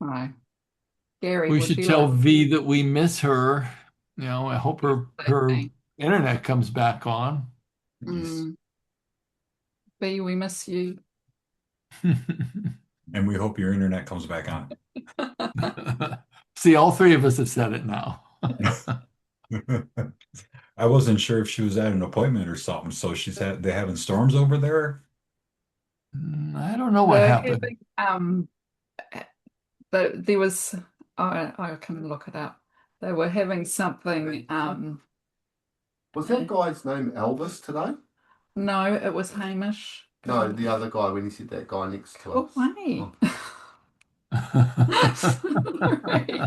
Hi. Gary, We would should you tell like V that we miss her. I hope her that? internet comes back on. Yes. Mm, B, we miss you. And we hope your internet comes back on. See, all three of us have said it now. I wasn't sure if she was at an appointment or something. So they having storms over there? I don't know what They're happened. having there was I can look it up. They were having something Was that guy's name Elvis today? no, it was Hamish. No, the other guy when you said that guy next to Oh, us. wait. Oh. Sorry.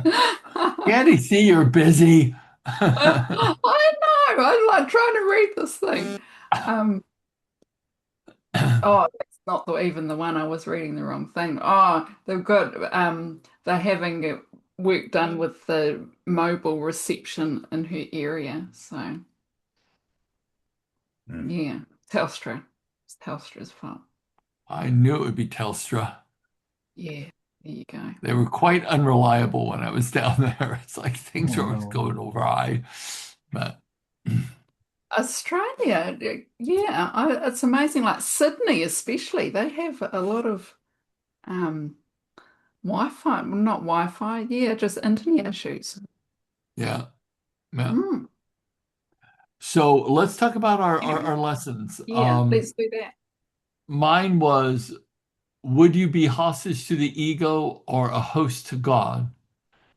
Can't he see you're busy? I know. I'm like trying to read this thing. Um, oh, that's not even the one. I was reading the wrong thing. Oh, they're having work done with the mobile reception in her area. So Hmm. yeah, Telstra. It's Telstra's fault. I knew it would be Telstra. Yeah, there you go. They were quite unreliable when I was down there. It's like things Oh are always no. going awry. But Australia, yeah, it's amazing. Like Sydney, especially, they have a lot of um, Wi-Fi, well, not Wi-Fi, yeah, just internet issues. yeah, yeah. Mm, So let's talk about our lessons. yeah, let's do that. Mine was, would you be hostage to the ego or a host to God?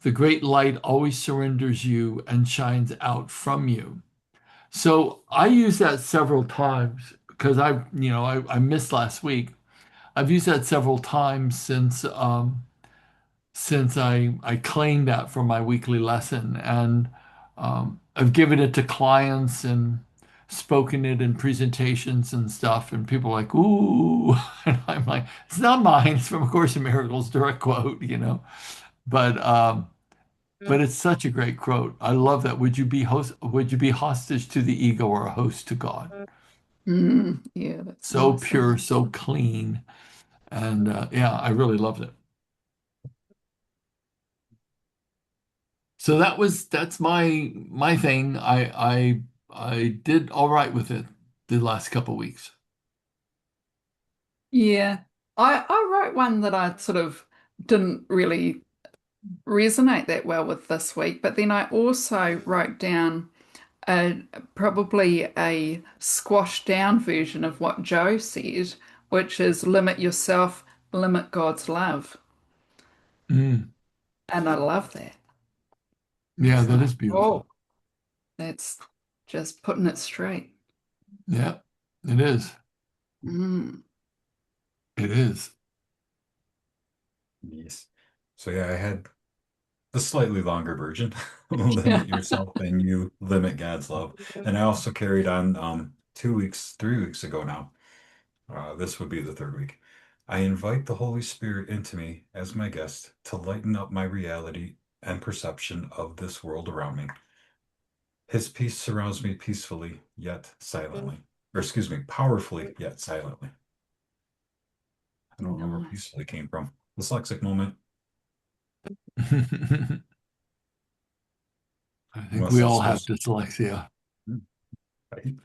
The great light always surrenders you and shines out from you. So I used that several times because I missed last week. I've used that several times since I claimed that for my weekly lesson, and I've given it to clients and spoken it in presentations and stuff, and people are like, "Ooh," and I'm like, "It's not mine. It's from A Course in Miracles, direct quote." But it's such a great quote. I love that. Would you be hostage to the ego or a host to God? Yeah, that's So nice. pure, so clean, and yeah, I really loved it. So that's my thing. I did all right with it the last couple weeks. Yeah, I wrote one that I sort of didn't really resonate that well with this week, but then I also wrote down a probably a squashed down version of what Joe said, which is limit yourself, limit God's love. Mm, And I love that. yeah, It's that like, is beautiful. oh, that's just putting it straight. Yeah, it is. Mm. It is. Yes. So yeah, I had the slightly longer version. Yeah. Limit yourself and you limit God's love. And I also carried on 2 weeks, 3 weeks ago now. This would be the third week. I invite the Holy Spirit into me as my guest to lighten up my reality and perception of this world around me. His peace surrounds me peacefully yet silently. Or excuse me, powerfully yet silently. I don't know where Nice. peacefully came from. Dyslexic moment. I think Unless we that's all have supposed dyslexia. to. Right?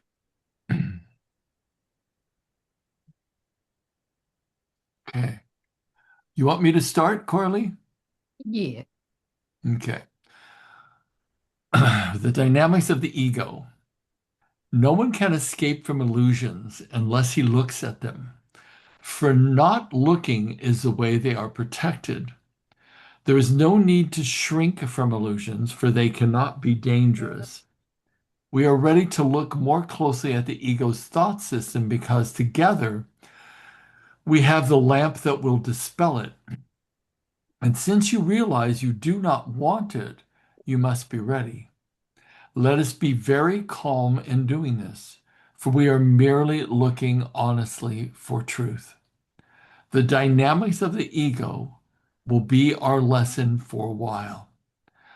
Okay. You want me to start, Corley? Yeah. Okay. The dynamics of the ego. No one can escape from illusions unless he looks at them. For not looking is the way they are protected. There is no need to shrink from illusions, for they cannot be dangerous. We are ready to look more closely at the ego's thought system because together we have the lamp that will dispel it. And since you realize you do not want it, you must be ready. Let us be very calm in doing this, for we are merely looking honestly for truth. The dynamics of the ego will be our lesson for a while,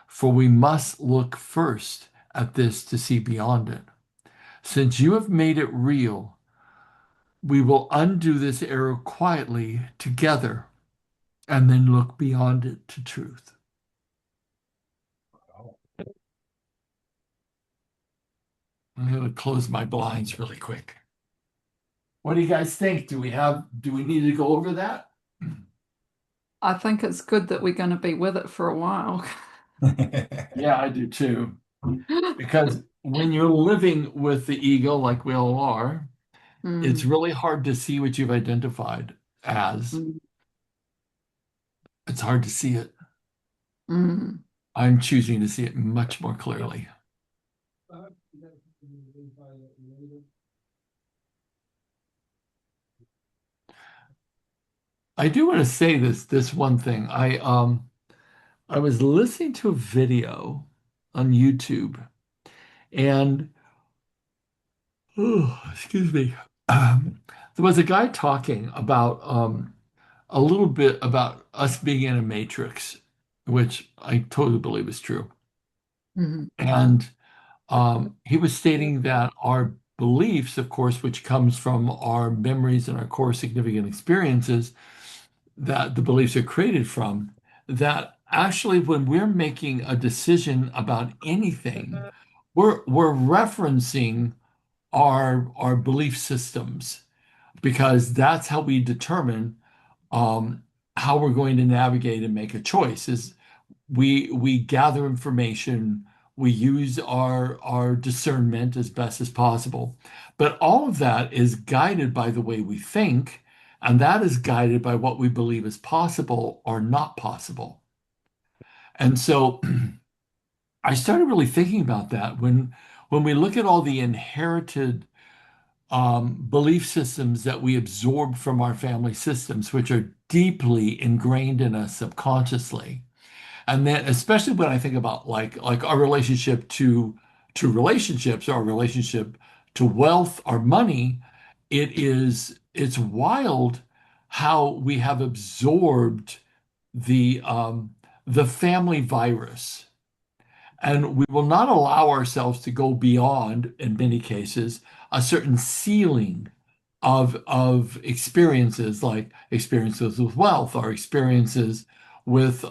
for we must look first at this to see beyond it. Since you have made it real, we will undo this error quietly together and then look beyond it to truth. I'm going to close my blinds really quick. What do you guys think? Do we need to go over that? I think it's good that we're going to be with it for a while. Yeah, I do too. Because when you're living with the ego like we all are, it's Mm, really hard to see what you've identified as. mm, It's hard to see it. mm. I'm choosing to see it much more clearly. I do want to say this one thing. I was listening to a video on YouTube and oh, excuse me. There was a guy talking about a little bit about us being in a matrix, which I totally believe is true. Mhm. And he was stating that our beliefs, of course, which comes from our memories and our core significant experiences, that the beliefs are created from, that actually when we're making a decision about anything, we're referencing our belief systems because that's how we determine um, how we're going to navigate and make a choice. Is we gather information, we use our discernment as best as possible, but all of that is guided by the way we think, and that is guided by what we believe is possible or not possible. And so I started really thinking about that when we look at all the inherited belief systems that we absorb from our family systems, which are deeply ingrained in us subconsciously. And then, especially when I think about like our relationship to relationships, our relationship to wealth, our money, it's wild how we have absorbed the family virus. And we will not allow ourselves to go beyond, in many cases, a certain ceiling of experiences, like experiences with wealth or experiences with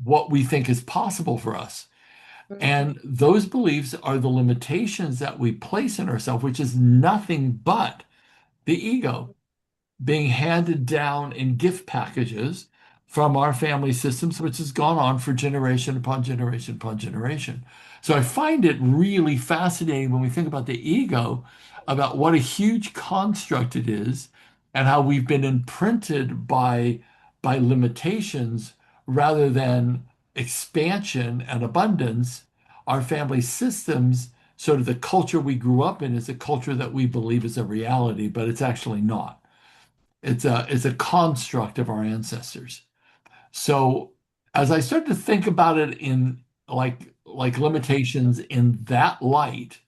what we think is possible for us. And those beliefs are the limitations that we place in ourselves, which is nothing but the ego being handed down in gift packages from our family systems, which has gone on for generation upon generation upon generation. So I find it really fascinating when we think about the ego, about what a huge construct it is, and how we've been imprinted by limitations rather than expansion and abundance. Our family systems, sort of the culture we grew up in, is a culture that we believe is a reality, but it's actually not. It's a construct of our ancestors. So as I start to think about it in like limitations in that light,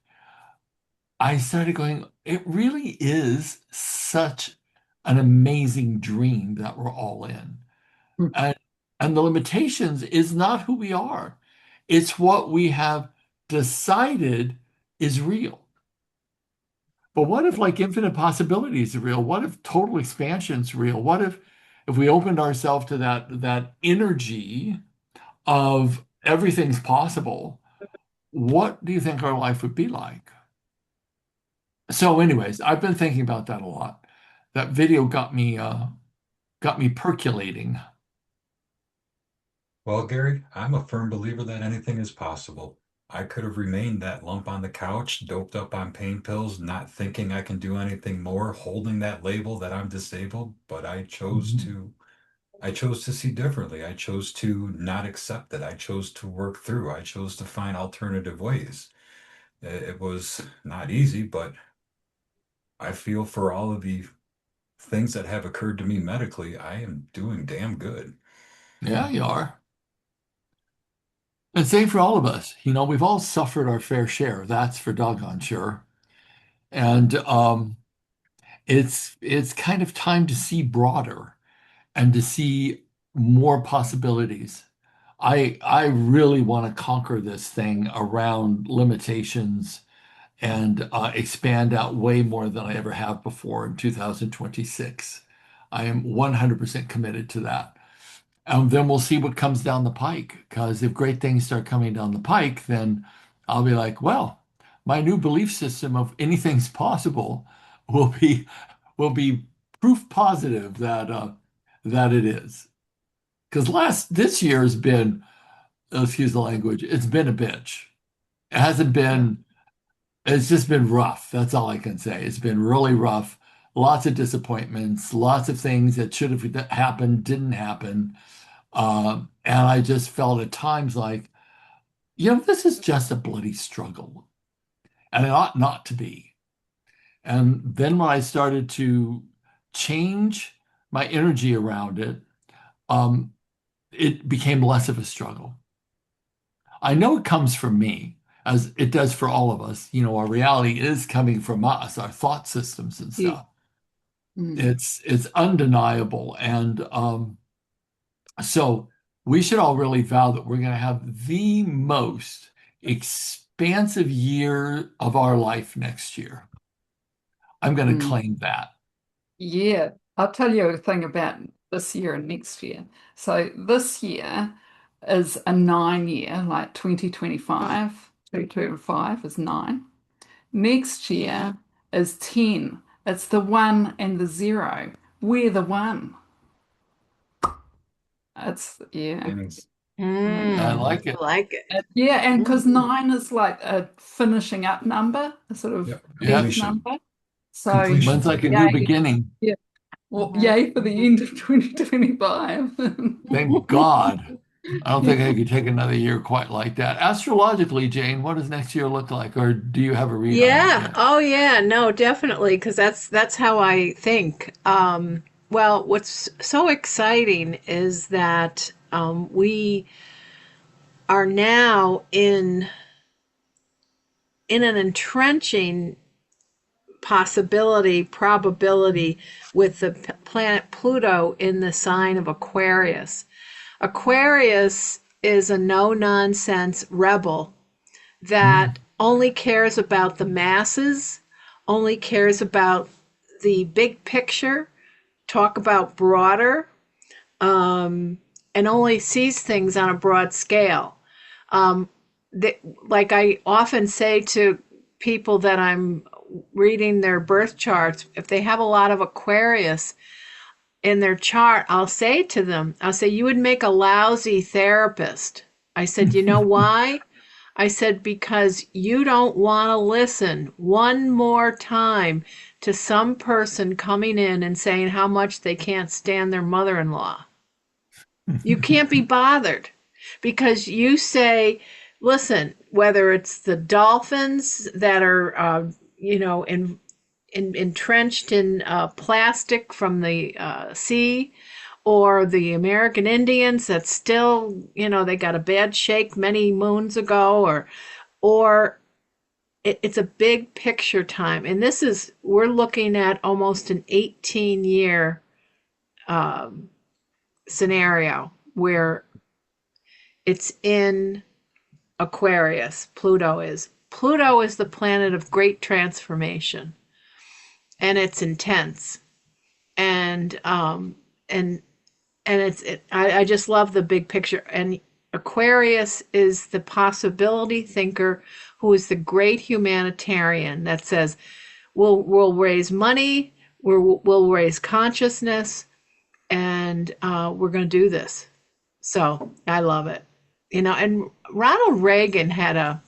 I started going, it really is such an amazing dream that we're all in. And and the limitations is not who we are. It's what we have decided is real. But what if like infinite possibilities are real? What if total expansion is real? What if we opened ourselves to that energy of everything's possible? What do you think our life would be like? So, anyways, I've been thinking about that a lot. That video got me percolating. Well, Gary, I'm a firm believer that anything is possible. I could have remained that lump on the couch, doped up on pain pills, not thinking I can do anything more, holding that label that I'm disabled, but Mhm. I chose to see differently. I chose to not accept it. I chose to work through. I chose to find alternative ways. It was not easy, but I feel for all of the things that have occurred to me medically, I am doing damn good. Yeah, you are. And same for all of us. We've all suffered our fair share. That's for doggone sure. And it's kind of time to see broader and to see more possibilities. I really want to conquer this thing around limitations and expand out way more than I ever have before in 2026. I am 100% committed to that. Then we'll see what comes down the pike. Because if great things start coming down the pike, then I'll be like, well, my new belief system of anything's possible will be will be proof positive that it is. Because this year has been, excuse the language, it's been a bitch. It hasn't Yeah. been, it's just been rough. That's all I can say. It's been really rough. Lots of disappointments, lots of things that should have happened didn't happen. And I just felt at times like, this is just a bloody struggle, and it ought not to be. And then when I started to change my energy around it, um, it became less of a struggle. I know it comes from me, as it does for all of us. Our reality is coming from us, our thought systems and Yeah. stuff. Mm. It's undeniable, and so we should all really vow that we're going to have the most expansive year of our life next year. I'm going to Mm. claim that. Yeah, I'll tell you a thing about this year and next year. So this year is a 9 year, like 2025. 2, 2, and 5 is 9. Next year is 10. It's the 1 and the 0. We're the 1. It's, yeah. Things. I Mm. like I it. like it. Yeah, and because Mm. 9 is like a finishing up number, a sort of Yep. Yeah. peak Completion. number. So, Completion's Mine's a like a big new one. yay, beginning. yeah. Well, Mhm. yay for the end of 2025. Thank God. I don't think I could take another year quite like that. Astrologically, Jane, what does next year look like? Or do you have a read on that Yeah. yet? Oh, yeah. No, definitely, because that's how I think. Well, what's so exciting is that we are now in an entrenching possibility, probability with the planet Pluto in the sign of Aquarius. Aquarius is a no nonsense rebel Mm. that only cares about the masses, only cares about the big picture, talk about broader, and only sees things on a broad scale. Um, like I often say to people that I'm reading their birth charts, if they have a lot of Aquarius in their chart, I'll say to them, I'll say, you would make a lousy therapist. I said, you know why? I said, because you don't want to listen one more time to some person coming in and saying how much they can't stand their mother in law. You can't be bothered because you say, listen, whether it's the dolphins that are, entrenched in plastic from the sea, or the American Indians that still, they got a bad shake many moons ago, or it's a big picture time. And we're looking at almost an 18-year scenario where it's in Aquarius. Pluto is. Pluto is the planet of great transformation, and it's intense. And I just love the big picture. And Aquarius is the possibility thinker who is the great humanitarian that says we'll raise money, we'll raise consciousness, and we're going to do this. So I love it. And Ronald Reagan had a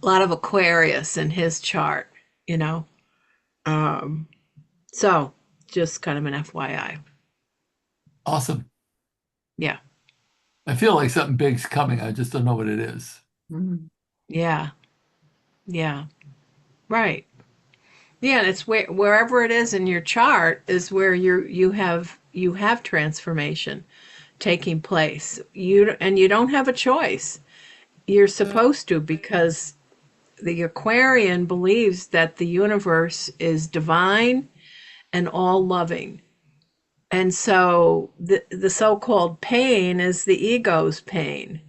lot of Aquarius in his chart, you know. Um, so just kind of an FYI. Awesome. Yeah. I feel like something big's coming. I just don't know what it is. Mm. Yeah. Yeah. Right. Yeah, and it's wherever it is in your chart is where you have transformation taking place. You don't have a choice. You're supposed to, because the Aquarian believes that the universe is divine and all loving. And so the so-called pain is the ego's pain.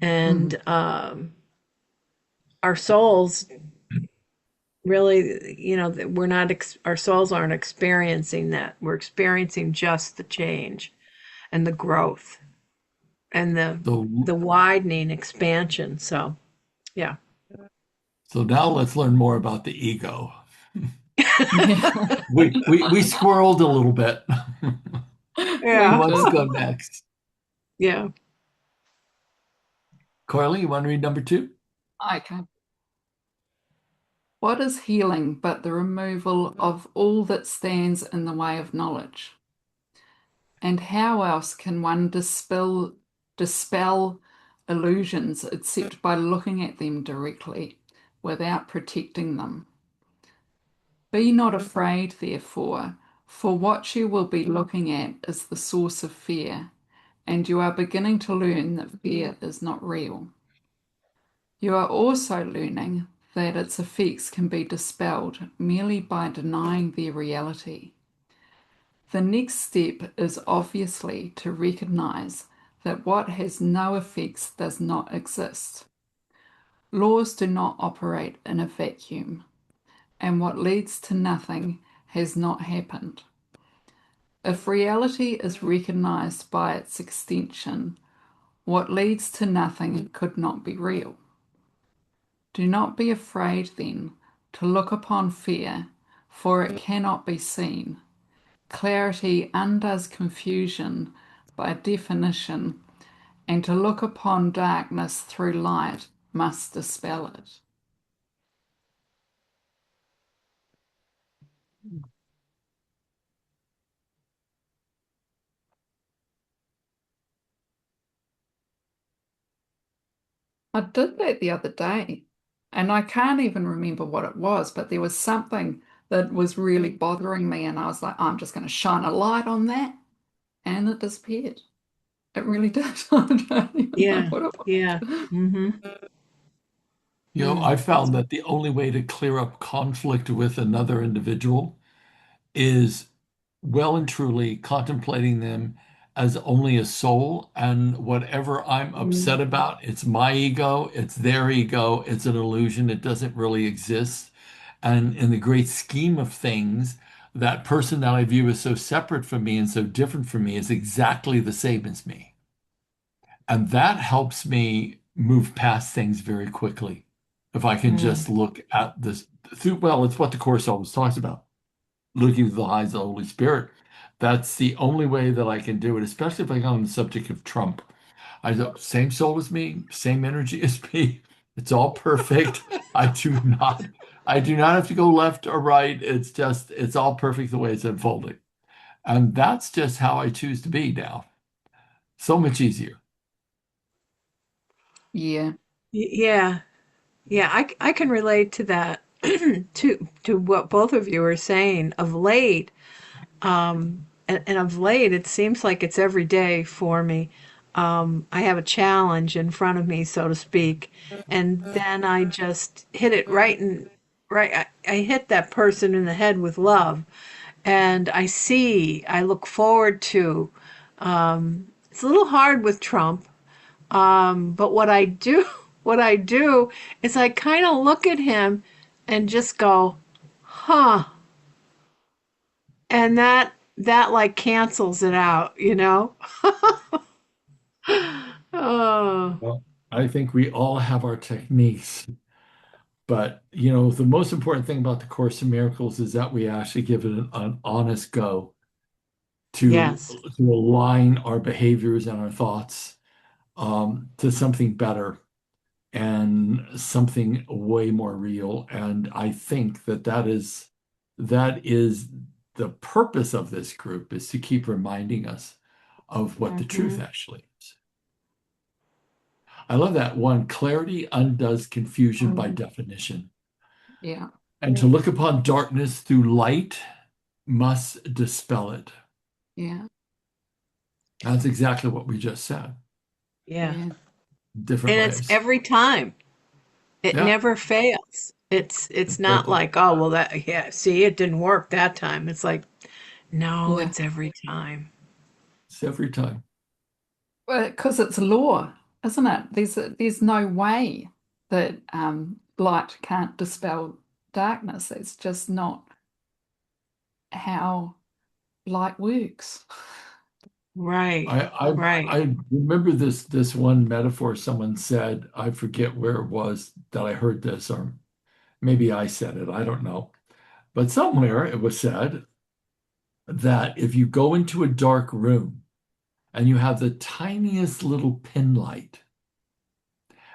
Mm. And our souls really, that we're not, our souls aren't experiencing that. We're experiencing just the change and the growth and So, the widening expansion. So, yeah. so now let's learn more about the ego. Yeah, We squirreled a little bit. we Who Yeah. wants to did. go next? Yeah. Carly, you want to read number two? Okay. What is healing but the removal of all that stands in the way of knowledge? And how else can one dispel illusions except by looking at them directly without protecting them? Be not afraid, therefore, for what you will be looking at is the source of fear, and you are beginning to learn that fear is not real. You are also learning that its effects can be dispelled merely by denying their reality. The next step is obviously to recognize that what has no effects does not exist. Laws do not operate in a vacuum, and what leads to nothing has not happened. If reality is recognized by its extension, what leads to nothing could not be real. Do not be afraid, then, to look upon fear, for it cannot be seen. Clarity undoes confusion by definition, and to look upon darkness through light must dispel it. I did that the other day, and I can't even remember what it was, but there was something that was really bothering me, and I was like, I'm just going to shine a light on that, and it disappeared. It really did. I don't even know Yeah. what it Yeah. was. Mm-hmm. I Mm. found that the only way to clear up conflict with another individual is well and truly contemplating them as only a soul, and whatever I'm upset Mm. about, it's my ego, it's their ego, it's an illusion, it doesn't really exist. And in the great scheme of things, that person that I view as so separate from me and so different from me is exactly the same as me. And that helps me move past things very quickly. If I can just Mm. look at this through, well, it's what the Course always talks about, looking through the eyes of the Holy Spirit. That's the only way that I can do it, especially if I go on the subject of Trump. I go, same soul as me, same energy as me. It's all perfect. I do not have to go left or right. It's all perfect the way it's unfolding. And that's just how I choose to be now. So much easier. Yeah. Yeah. Yeah. I can relate to that, to what both of you are saying of late. And of late, it seems like it's every day for me. I have a challenge in front of me, so to speak, and then I just hit it right. I hit that person in the head with love, and I look forward to. It's a little hard with Trump, but what I do is I kind of look at him and just go, huh, and that like cancels it out. Oh, Well, I think we all have our techniques, but the most important thing about the Course in Miracles is that we actually give it an honest go to yes. to align our behaviors and our thoughts to something better and something way more real. And I think that is the purpose of this group, is to keep reminding us of what the truth Hmm. actually is. I love that one. Clarity undoes confusion by Mm, definition. yeah. And to look upon darkness through light must dispel it. Yeah. That's exactly what we just said, Yeah. Yeah. different And it's ways. every time. It Yeah, never fails. It's not exactly. like, oh, well, that, yeah, see, it didn't work that time. It's like, no, Yeah. it's every time. It's every time. Well, because it's law, isn't it? There's no way that light can't dispel. darkness. That's just not how light works. Right. I I Right. I remember this one metaphor someone said, I forget where it was that I heard this, or maybe I said it, I don't know. But somewhere it was said that if you go into a dark room and you have the tiniest little pin light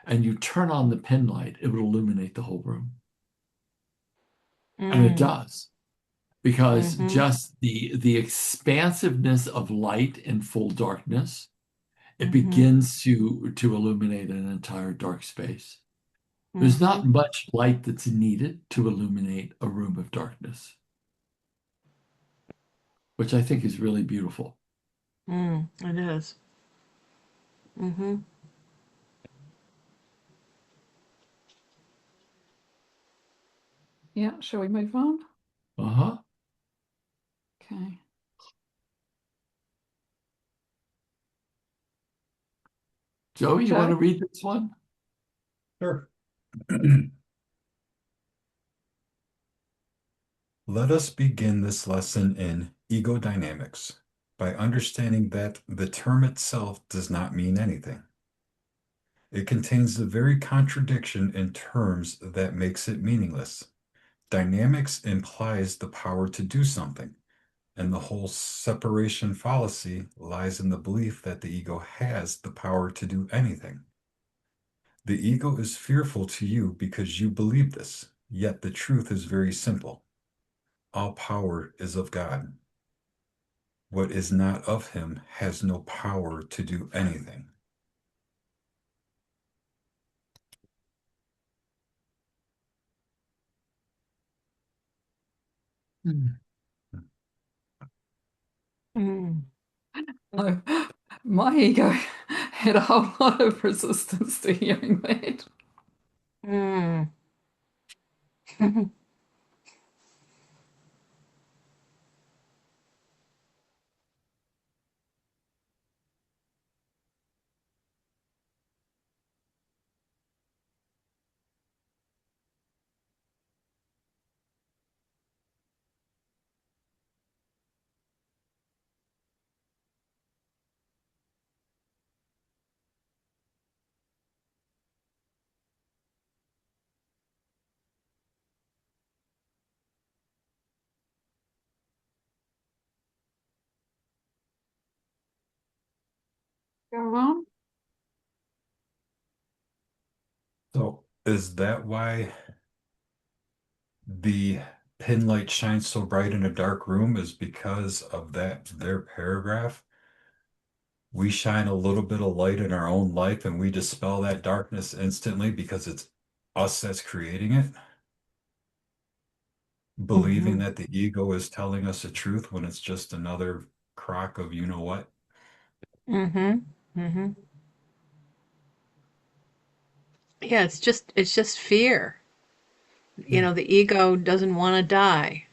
and you turn on the pin light, it would illuminate the whole room. And it Mm. does, because Mm-hmm. just the expansiveness of light in full darkness, it Mm-hmm. begins to illuminate an entire dark space. There's Mm-hmm. not much light that's needed to illuminate a room of darkness, which I think is really beautiful. It is. Mm-hmm. Yeah, shall we move on? Uh-huh. Okay. Joey, you want Joe? to read this one? Sure. Let us begin this lesson in ego dynamics by understanding that the term itself does not mean anything. It contains the very contradiction in terms that makes it meaningless. Dynamics implies the power to do something, and the whole separation fallacy lies in the belief that the ego has the power to do anything. The ego is fearful to you because you believe this, yet the truth is very simple. All power is of God. What is not of him has no power to do anything. Hmm. Mm. No, my ego had a whole lot of resistance to hearing that. Mm. Go on. So, is that why the pin light shines so bright in a dark room? Is because of that their paragraph? We shine a little bit of light in our own life and we dispel that darkness instantly because it's us that's creating it, believing Mm-hmm. that the ego is telling us the truth when it's just another crock of you know what. Mm-hmm. Mm-hmm. Yeah, it's just fear. Yeah. The ego doesn't want to die.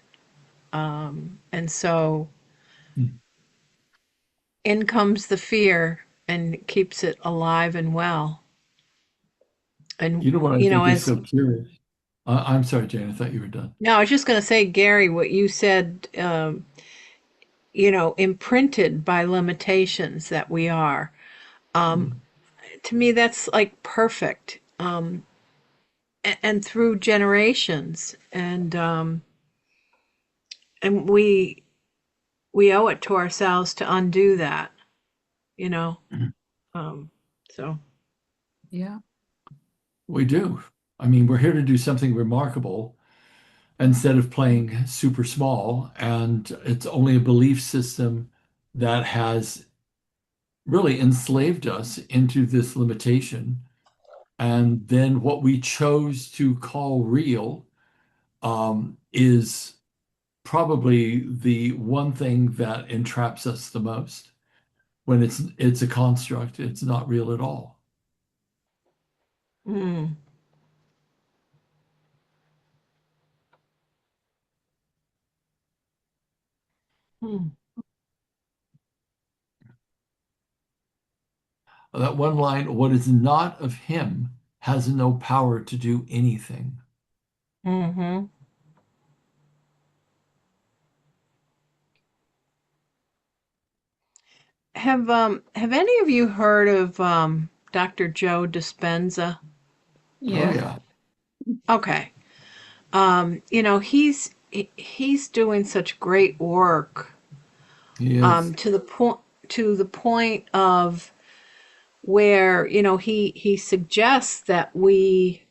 And so Hmm. in comes the fear and keeps it alive and well. And, You know what I think is as so curious? I'm sorry, Jane, I thought you were done. no, I was just going to say, Gary, what you said, imprinted by limitations that we are. Hmm. To me, that's like perfect. And through generations. And we owe it to ourselves to undo that, you know. Um, so. Yeah. We do. I mean, we're here to do something remarkable instead of playing super small. And it's only a belief system that has really enslaved us into this limitation. And then what we chose to call real is probably the one thing that entraps us the most. When it's a construct, it's not real at all. Mm, mm, That one line, what is not of him has no power to do anything. Mm-hmm. Have any of you heard of Dr. Joe Dispenza? Oh Yeah. yeah, Okay. He's doing such great work he is. to the point of where he suggests that we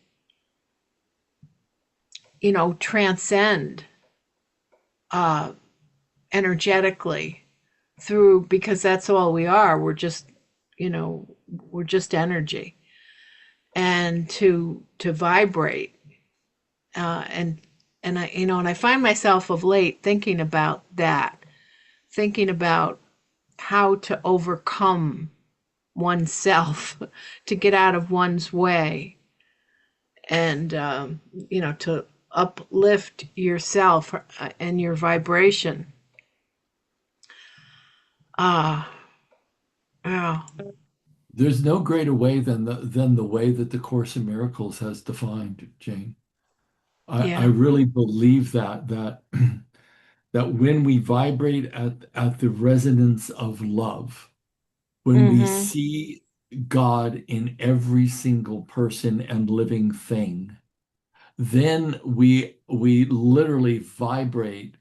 transcend uh, energetically through, because that's all we are. You know we're just energy, and to vibrate, and I find myself of late thinking about that, thinking about how to overcome oneself, to get out of one's way, and to uplift yourself and your vibration. Ah, yeah, There's no greater way than the way that the Course in Miracles has defined, Jane. I yeah. really believe that that when we vibrate at the resonance of love, when we Mm-hmm. see God in every single person and living thing, then we literally vibrate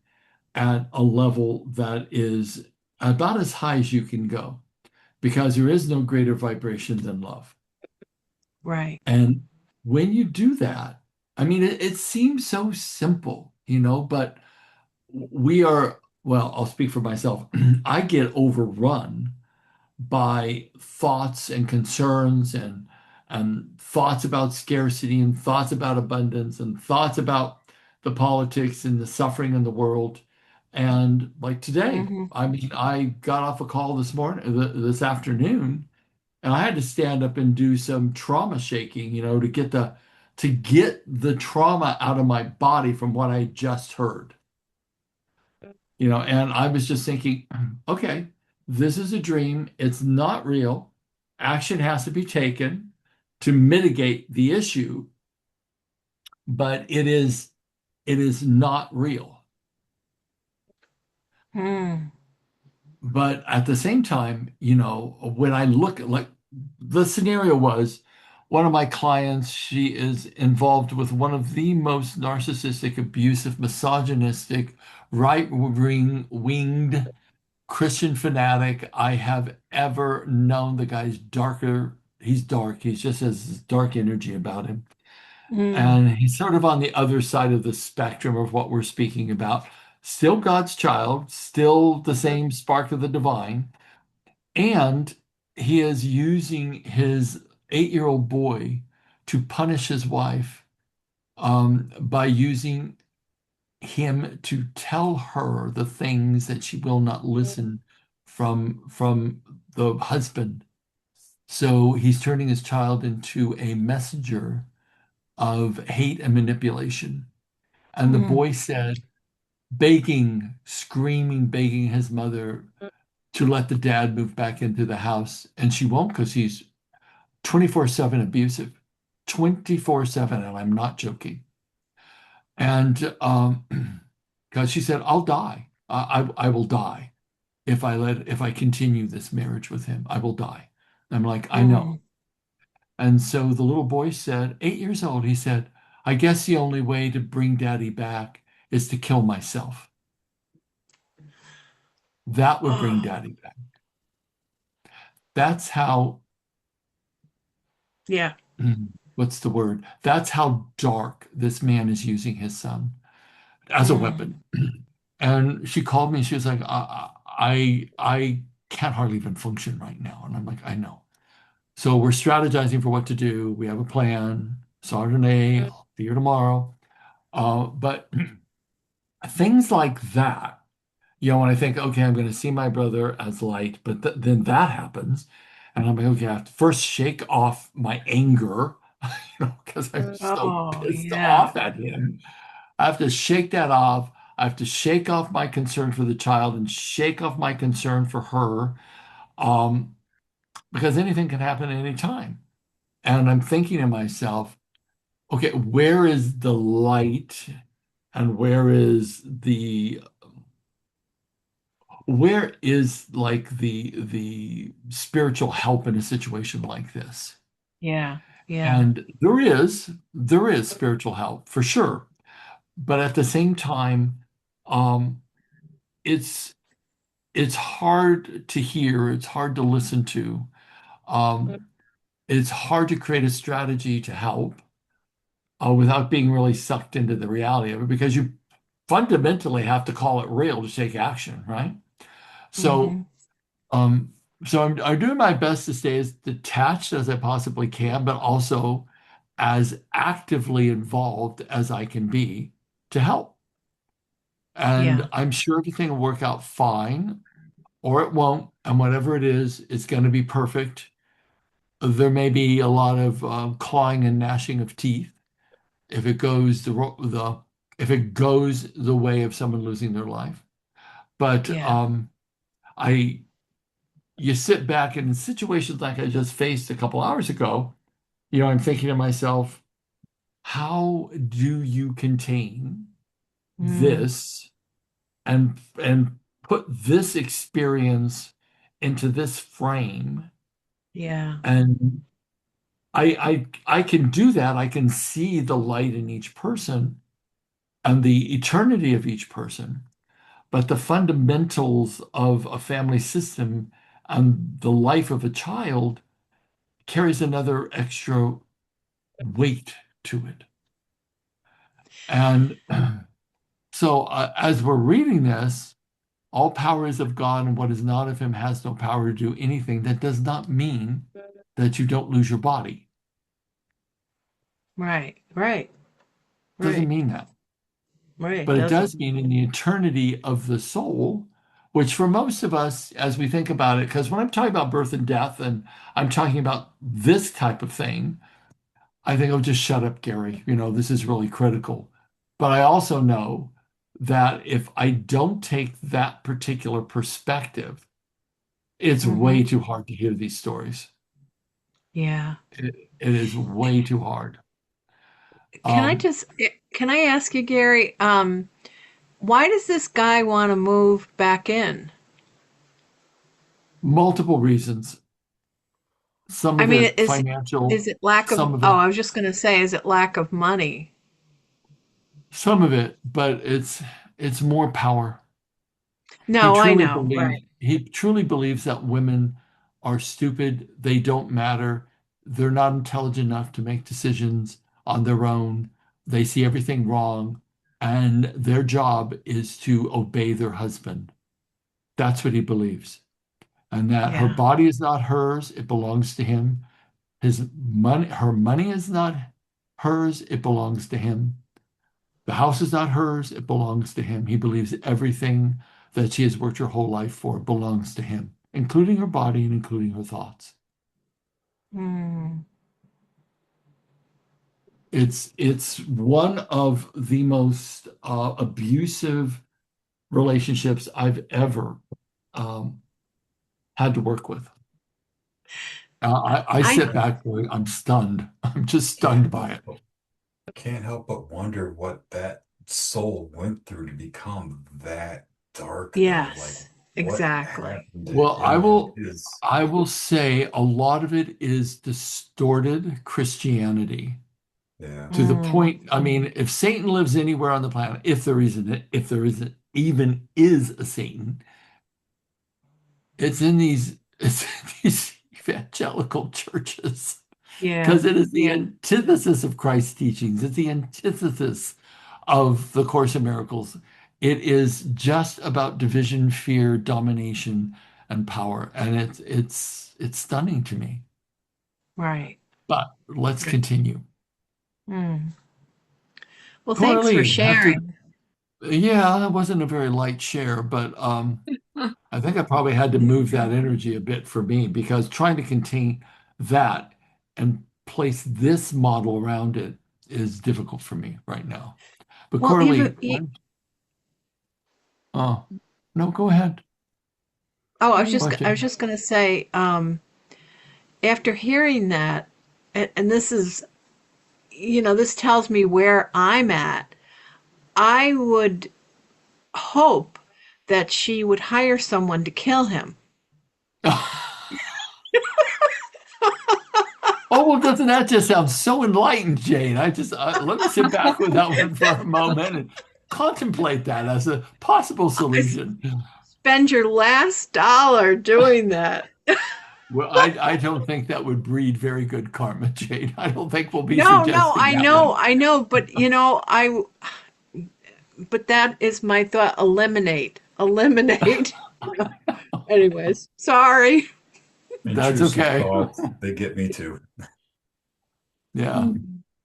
at a level that is about as high as you can go, because there is no greater vibration than love. Right. And when you do that, I mean, it seems so simple, but well, I'll speak for myself. I get overrun by thoughts and concerns and thoughts about scarcity and thoughts about abundance and thoughts about the politics and the suffering in the world. And like today, Mm-hmm. I mean, I got off a call this afternoon, and I had to stand up and do some trauma shaking, to get the trauma out of my body from what I just heard. And I was just thinking, okay, this is a dream. It's not real. Action has to be taken to mitigate the issue, but it is not real. Mm. But at the same time, when I look at, like, the scenario was one of my clients, she is involved with one of the most narcissistic, abusive, misogynistic, right-winged Christian fanatic I have ever known. The guy's darker. He's dark. He just has this dark energy about him. Mm. And he's sort of on the other side of the spectrum of what we're speaking about. Still God's child, still the same spark of the divine. And he is using his 8-year-old boy to punish his wife, by using him to tell her the things that she will not listen from the husband. So he's turning his child into a messenger of hate and manipulation. And the Mm. boy said, begging, screaming, begging his mother to let the dad move back into the house. And she won't, because he's 24/7 abusive, 24/7. And I'm not joking. And because she said, I'll die. I will die if I continue this marriage with him. I will die. I'm like, I know. Mm. And so the little boy said, 8 years old, he said, I guess the only way to bring daddy back is to kill myself. That would bring Oh, daddy back. That's how, yeah. what's the word? That's how dark this man is using his son as a Mm. weapon. And she called me. She was like, I can't hardly even function right now. And I'm like, I know. So we're strategizing for what to do. We have a plan. Saw her today. I'll see her tomorrow. But things like that, when I think, okay, I'm going to see my brother as light, but then that happens. And I'm like, okay, I have to first shake off my anger, because I'm so Oh, pissed yeah. off at him. I have to shake that off. I have to shake off my concern for the child and shake off my concern for her, um, because anything can happen at any time. And I'm thinking to myself, okay, where is the light and where is like the spiritual help in a situation like this? Yeah. Yeah. And there is spiritual help for sure. But at the same time, um, it's it's hard to hear, it's hard to listen to. Um, it's hard to create a strategy to help without being really sucked into the reality of it because you fundamentally have to call it real to take action, right? So, Hmm. um, I'm doing my best to stay as detached as I possibly can, but also as actively involved as I can be to help. And Yeah. I'm sure everything will work out fine, or it won't. And whatever it is, it's going to be perfect. There may be a lot of clawing and gnashing of teeth if it goes if it goes the way of someone losing their life. But Yeah. I you sit back and in situations like I just faced a couple hours ago, I'm thinking to myself, how do you contain Mm. this and put this experience into this frame? Yeah. And I can do that. I can see the light in each person and the eternity of each person. But the fundamentals of a family system and the life of a child carries another extra weight to it. And so, as we're reading this, all power is of God, and what is not of him has no power to do anything. That does not mean that you don't lose your body. Right. Right. Doesn't Right. mean that. Right. But it Doesn't. does mean in the eternity of the soul, which for most of us, as we think about it, because when I'm talking about birth and death and I'm talking about this type of thing, I think, oh, just shut up, Gary. This is really critical. But I also know that if I don't take that particular perspective, it's Hmm. way too hard to hear these stories. Yeah. It is way too hard. Can I Um, just can I ask you, Gary, why does this guy want to move back in? Multiple reasons. Some I of mean, it financial, is it lack of some of oh, it I was just going to say, is it lack of money? Some of it, but it's more power. He No, I truly know. believes Right. he truly believes that women are stupid, they don't matter, they're not intelligent enough to make decisions on their own. They see everything wrong, and their job is to obey their husband. That's what he believes. And that her Yeah. body is not hers, it belongs to him. Her money is not hers, it belongs to him. The house is not hers, it belongs to him. He believes everything that she has worked her whole life for belongs to him, including her body and including her thoughts. Mm. It's one of the most abusive relationships I've ever um, had to work with. I I sit back going, I'm stunned. I'm just stunned Can't by it. can't help but wonder what that soul went through to become that dark though. Like yes, what exactly. happened to Well, him and his I will say a lot of it is distorted Christianity. yeah. To the Mm. point, I mean, if Satan lives anywhere on the planet, if there isn't even is a Satan, it's in these evangelical churches Yeah. because it is the Yeah. antithesis of Christ's teachings. It's the antithesis of the Course in Miracles. It is just about division, fear, domination, and power, and it's stunning to me. Right. But let's continue. Mm. Well, thanks for Coralie, sharing. yeah, that wasn't a very light share, but I think I probably had to move that energy a bit for me because trying to contain that and place this model around it is difficult for me right now. But Well, Coralie, oh, no, go ahead. oh, I was Question. just going to say, after hearing that, and this is, this tells me where I'm at. I would hope that she would hire someone to kill him. Oh, well, doesn't that just sound so enlightened, Jane? Let me sit back with that one for a moment and contemplate that as a possible solution. Spend your last dollar doing that. Well, I don't think that would breed very good karma, Jane. I don't think we'll be No, no, suggesting that I know, but but that is my thought. Eliminate. Anyways, sorry. That's Intrusive okay. thoughts, they get me too. Yeah.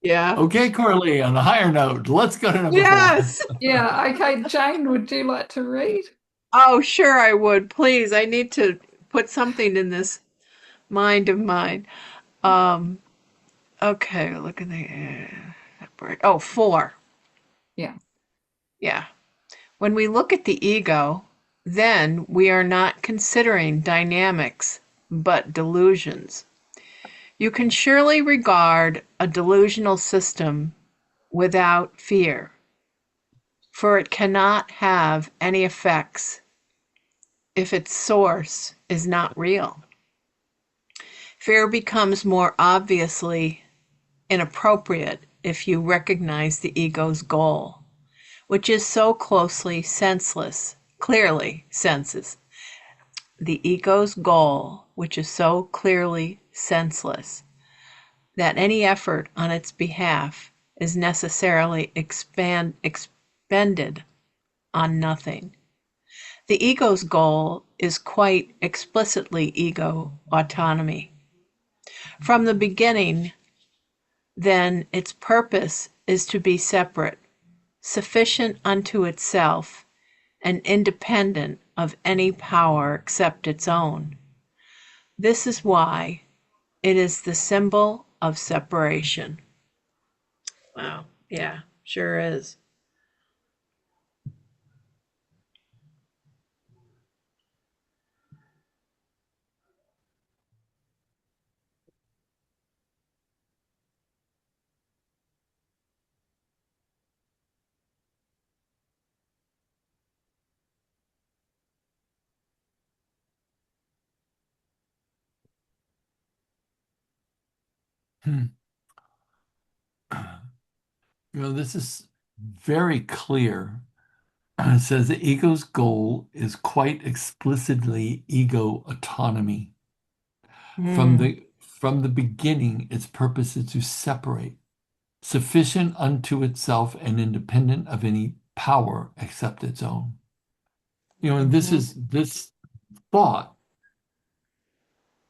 Yeah. Okay, Corley, on a higher note, let's go to number four. Yes. Yeah, okay, Jane, would you like to read? Oh, sure I would. Please, I need to put something in this mind of mine. Um, okay, look at oh, four. Yeah. Yeah. When we look at the ego, then we are not considering dynamics, but delusions. You can surely regard a delusional system without fear, for it cannot have any effects if its source is not real. Fear becomes more obviously inappropriate if you recognize the ego's goal, which is so closely senseless, clearly senses. The ego's goal, which is so clearly senseless, that any effort on its behalf is necessarily expended on nothing. The ego's goal is quite explicitly ego autonomy. From the beginning, then, its purpose is to be separate, sufficient unto itself, and independent of any power except its own. This is why it is the symbol of separation. Wow. Yeah, sure is. Hmm. This is very clear. It says the ego's goal is quite explicitly ego autonomy. Mm, From the beginning, its purpose is to separate, sufficient unto itself and independent of any power except its own. And mhm, this thought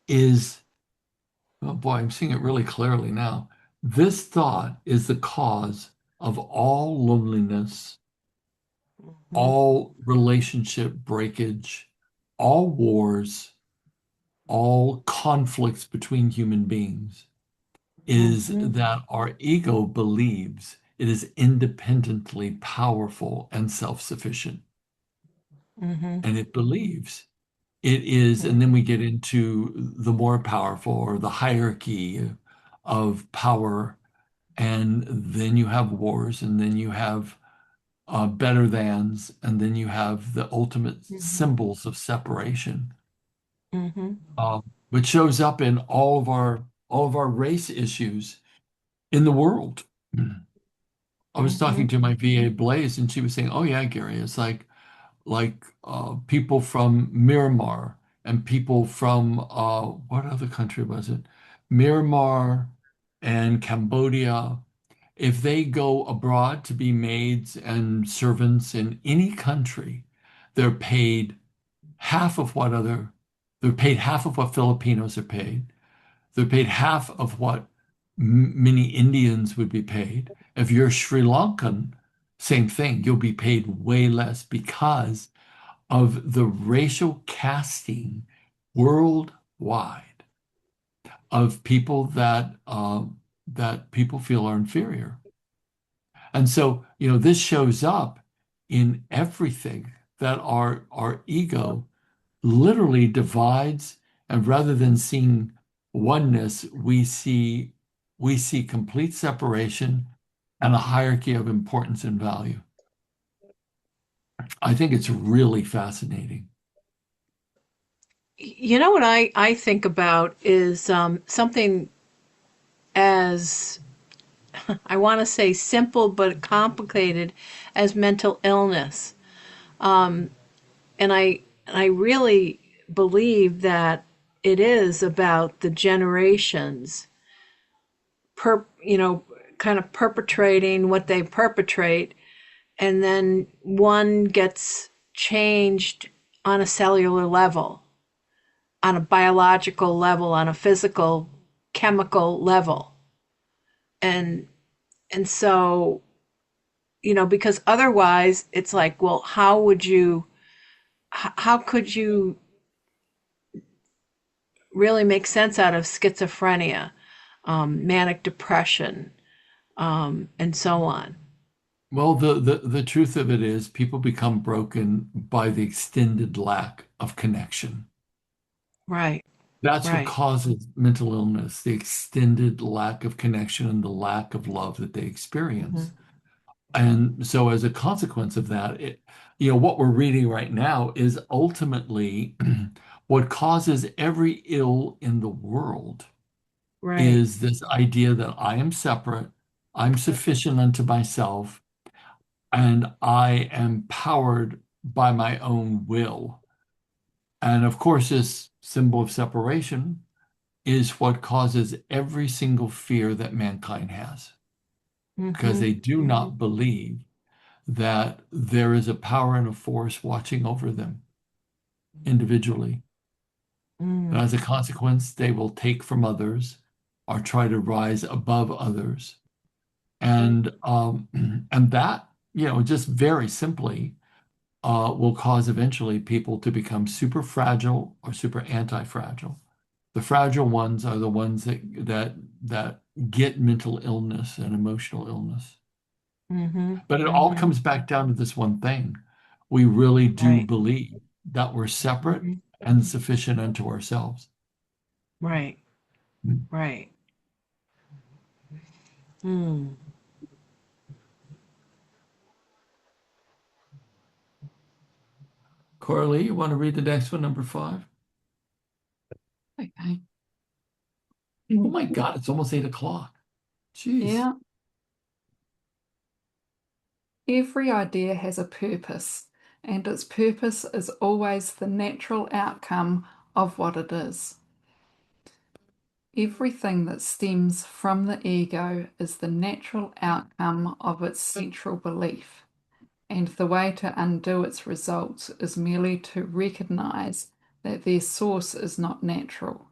is, oh boy, I'm seeing it really clearly now. This thought is the cause of all loneliness, mhm, all relationship breakage, all wars, all conflicts between human beings, is mhm, that our ego believes it is independently powerful and self-sufficient. mhm, And it believes it is, and then we get into the more powerful or the hierarchy of power, and then you have wars, and then you have better thans, and then you have the ultimate mhm, symbols of separation, mhm, which shows up in all of our race issues in the world. I was talking mhm, to my VA Blaze, and she was saying, "Oh yeah, Gary, it's like people from Myanmar and people from what other country was it? Myanmar and Cambodia. If they go abroad to be maids and servants in any country, they're paid half of what other they're paid half of what Filipinos are paid. They're paid half of what many Indians would be paid. If you're Sri Lankan, same thing. You'll be paid way less because of the racial casting worldwide of people that people feel are inferior. And so, this shows up in everything that our ego literally divides, and rather than seeing oneness, we see we see complete separation and a hierarchy of importance and value. I think it's really fascinating. You know what I think about is something as, I want to say simple but complicated as mental illness. And I really believe that it is about the generations kind of perpetrating what they perpetrate, and then one gets changed on a cellular level, on a biological level, on a physical, chemical level. And and so, because otherwise it's like, well, how could you really make sense out of schizophrenia, manic depression, and so on? Well, the truth of it is people become broken by the extended lack of connection. Right, That's what right. causes mental illness, the extended lack of connection and the lack of love that they Hmm. experience. And so as a consequence of that, what we're reading right now is ultimately what causes every ill in the world Right. is this idea that I am separate, I'm sufficient unto myself, and I am powered by my own will. And of course, this symbol of separation is what causes every single fear that mankind has, because Hmm. they do Hmm. not believe that there is a power and a force watching over them individually. And Mm. as a consequence, they will take from others or try to rise above others. And and that, just very simply, will cause eventually people to become super fragile or super anti-fragile. The fragile ones are the ones that get mental illness and emotional illness. Hmm. But it all Hmm. comes back down to this one thing. We really do Right. believe that we're separate Hmm. and sufficient unto ourselves. Right. Right. Mm. Coralie, you want to read the next one, number 5? Okay. Oh my God, it's almost 8 o'clock. Jeez. Yeah. Every idea has a purpose, and its purpose is always the natural outcome of what it is. Everything that stems from the ego is the natural outcome of its central belief, and the way to undo its results is merely to recognize that their source is not natural,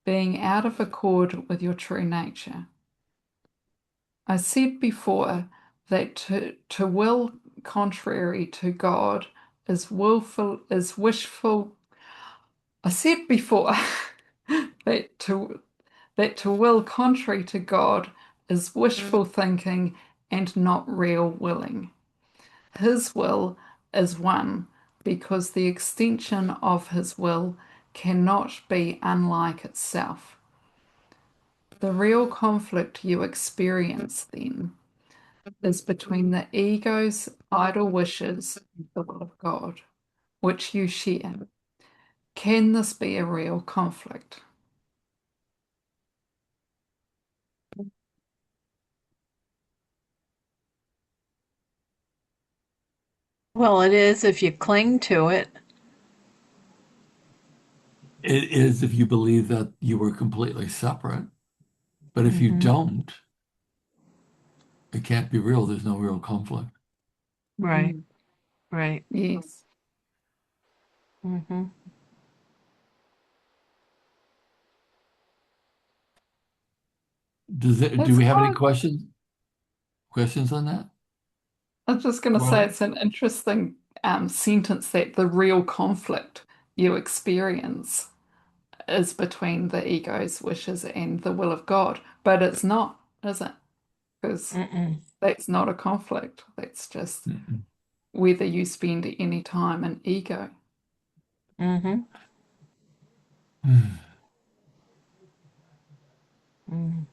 being out of accord with your true nature. I said before that to will contrary to God is wishful. I said before that to will contrary to God is wishful thinking and not real willing. His will is one because the extension of his will cannot be unlike itself. The real conflict you experience then is between the ego's idle wishes and the will of God, which you share. Can this be a real conflict? Well, it is if you cling to it. It is if you believe that you were completely separate. But if you Hmm. don't, it can't be real. There's no real conflict. Right. Mm, Right. yes. Hmm. Do It's we have any quite, questions on that? I was just going to say Coralie? it's an interesting sentence that the real conflict you experience is between the ego's wishes and the will of God. But it's not, is it? Because Mm-mm. that's not a conflict. That's just Mm-mm. whether you spend any time in ego. Hmm. Mm.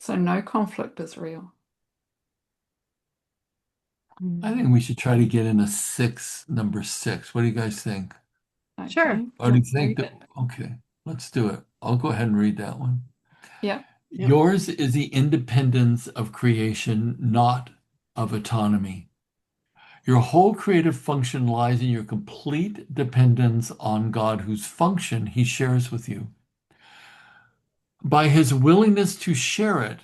So no conflict is real. I think we should try to get in a six, number six. What do you guys think? Sure. Okay. Or do you think Read that, it. okay, let's do it. I'll go ahead and read that one. Yeah. Yep. Yours is the independence of creation, not of autonomy. Your whole creative function lies in your complete dependence on God, whose function he shares with you. By his willingness to share it,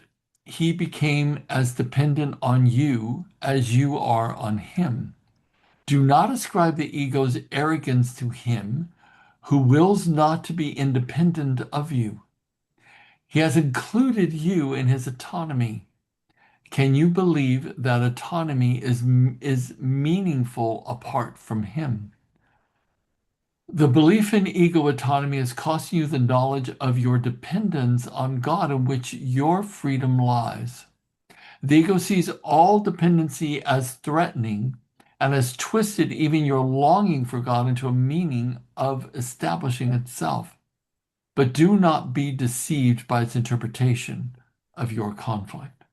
he became as dependent on you as you are on him. Do not ascribe the ego's arrogance to him, who wills not to be independent of you. He has included you in his autonomy. Can you believe that autonomy is meaningful apart from him? The belief in ego autonomy is costing you the knowledge of your dependence on God, in which your freedom lies. The ego sees all dependency as threatening and has twisted even your longing for God into a meaning of establishing itself. But do not be deceived by its interpretation of your conflict.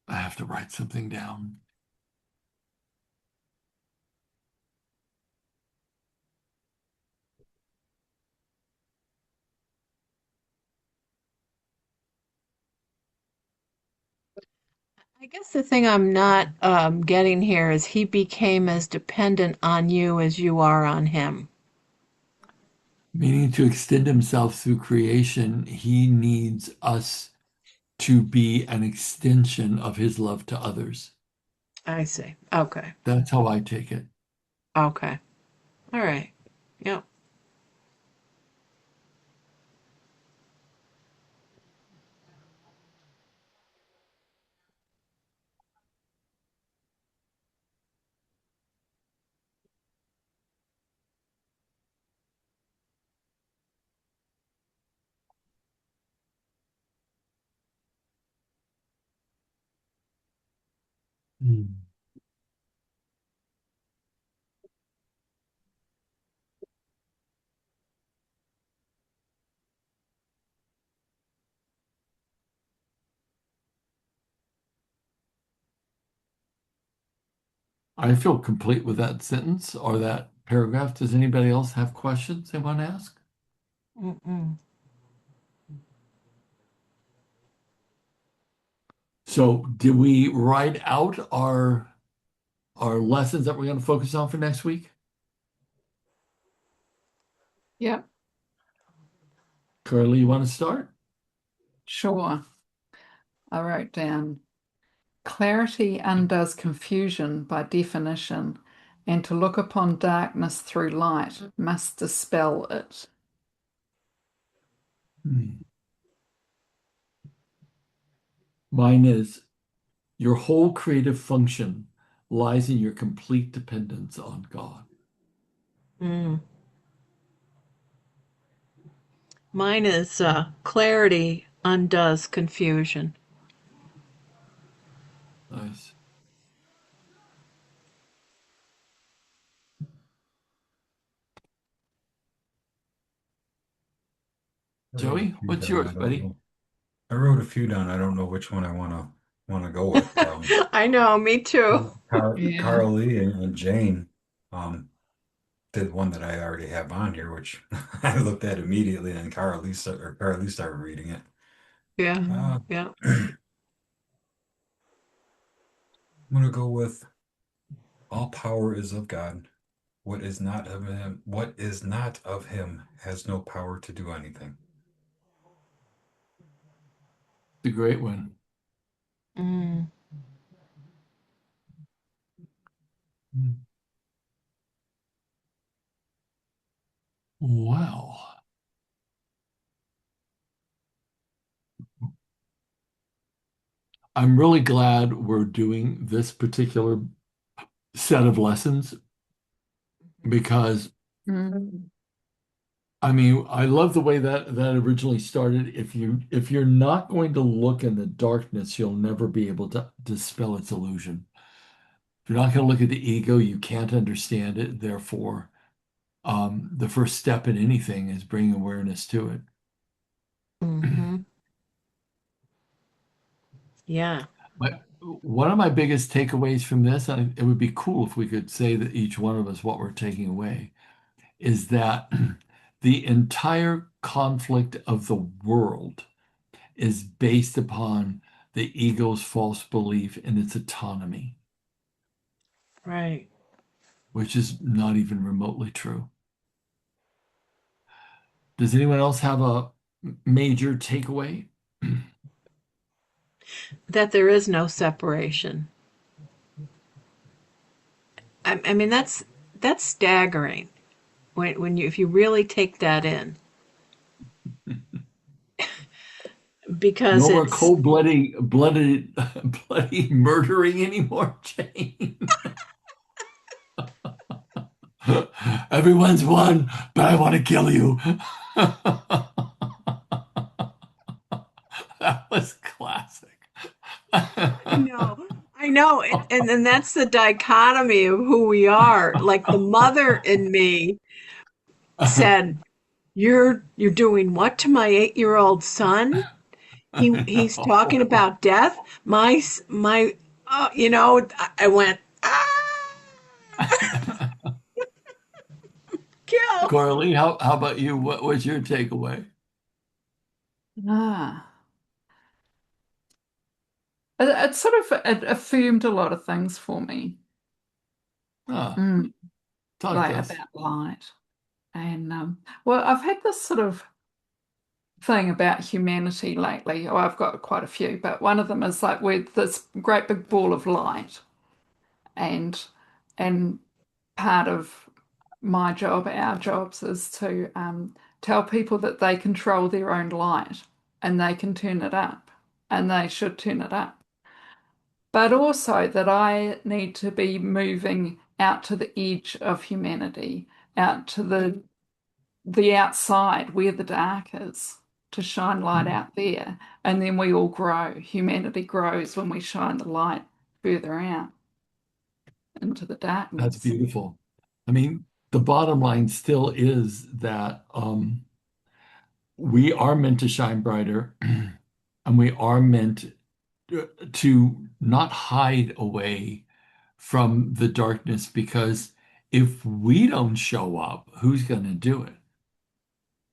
I have to write something down. I guess the thing I'm not getting here is he became as dependent on you as you are on him. Meaning to extend himself through creation, he needs us to be an extension of his love to others. I see. Okay. That's how I take it. Okay. All right. Yep. Mm. I feel complete with that sentence or that paragraph. Does anybody else have questions they want to ask? Mm-mm. So, did we write out our lessons that we're going to focus on for next week? Yeah. Curly, you want to start? Sure. I wrote down clarity undoes confusion by definition, and to look upon darkness through light must dispel it. Hmm. Mine is your whole creative function lies in your complete dependence on God. Mm. Mine is clarity undoes confusion. Nice. I wrote a Joey, few what's down. yours, I don't buddy? know. I wrote a few down. I don't know which one I wanna go with. I know, me too. Yeah. Carl Lee and Jane did one that I already have on here, which I looked at immediately, and Carl Lee started reading it. Yeah. Uh, Yeah. I'm gonna go with all power is of God. What is not of him has no power to do anything. The great one. Mm. Wow. I'm really glad we're doing this particular set of lessons because Mm. I mean, I love the way that originally started. If you're not going to look in the darkness, you'll never be able to dispel its illusion. If you're not going to look at the ego, you can't understand it. Therefore, the first step in anything is bringing awareness to it. Hmm. Yeah. But one of my biggest takeaways from this, and it would be cool if we could say that each one of us what we're taking away, is that the entire conflict of the world is based upon the ego's false belief in its autonomy, Right. which is not even remotely true. Does anyone else have a major takeaway? That there is no separation. I mean, that's staggering when you if you really take that in, because No more it's bloody murdering anymore, Jane. Everyone's one, but I want to kill you. That was classic. I know. I know. And then that's the dichotomy of who we are. Like the mother in me said, you're doing what to my 8-year-old son? He's talking about death. My I went, ah, kill. Coralie, how about you? What was your takeaway? Ah, it sort of it affirmed a lot of things for me, Ah, mm, talk to like us. about light. And well, I've had this sort of thing about humanity lately. Oh, I've got quite a few, but one of them is like we're this great big ball of light, and and part of my job, our jobs, is to tell people that they control their own light and they can turn it up, and they should turn it up. But also that I need to be moving out to the edge of humanity, out to the outside where the dark is, to shine light out there. And then we all grow. Humanity grows when we shine the light further out into the That's darkness. beautiful. I mean, the bottom line still is that we are meant to shine brighter and we are meant to not hide away from the darkness because if we don't show up, who's going to do it?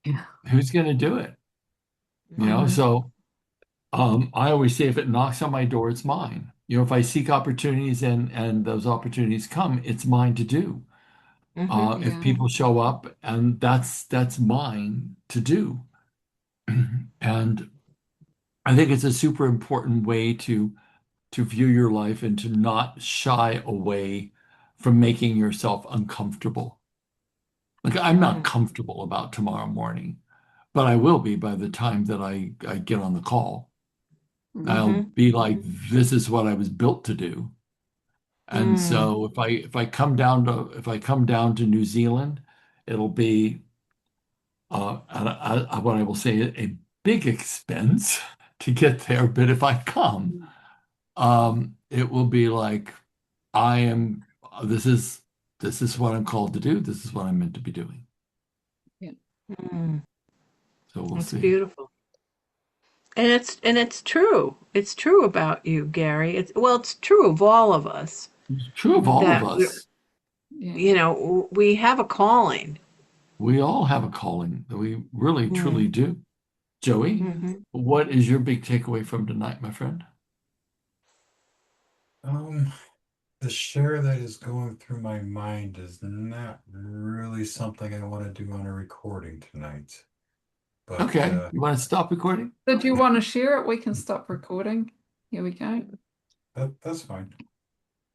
Yeah. Who's going to do it? Hmm. So I always say if it knocks on my door, it's mine. If I seek opportunities and those opportunities come, it's mine to do. Hmm. If Yeah. people show up, and that's mine to do. And I think it's a super important way to view your life and to not shy away from making yourself uncomfortable. Like I'm not Mm. comfortable about tomorrow morning, but I will be by the time that I get on the call. I'll Mm. Hmm. be like, this is what I was built to do. And Mm. so if I come down to New Zealand, it'll be what I will say a big expense to get there. But if I come, it will be like I am. This is this is what I'm called to do. This is what I'm meant to be doing. Yeah. Mm. So we'll That's see. beautiful. And it's true. It's true about you, Gary. It's true of all of us It's true of all of that us. Yeah. we have a calling. We all have a calling that we really truly Mm. do. Joey, Hmm. what is your big takeaway from tonight, my friend? Um, the share that is going through my mind is not really something I want to do on a recording tonight. But Okay, you want to stop recording? Did you want to share it? We can stop recording. Here we go. that's fine.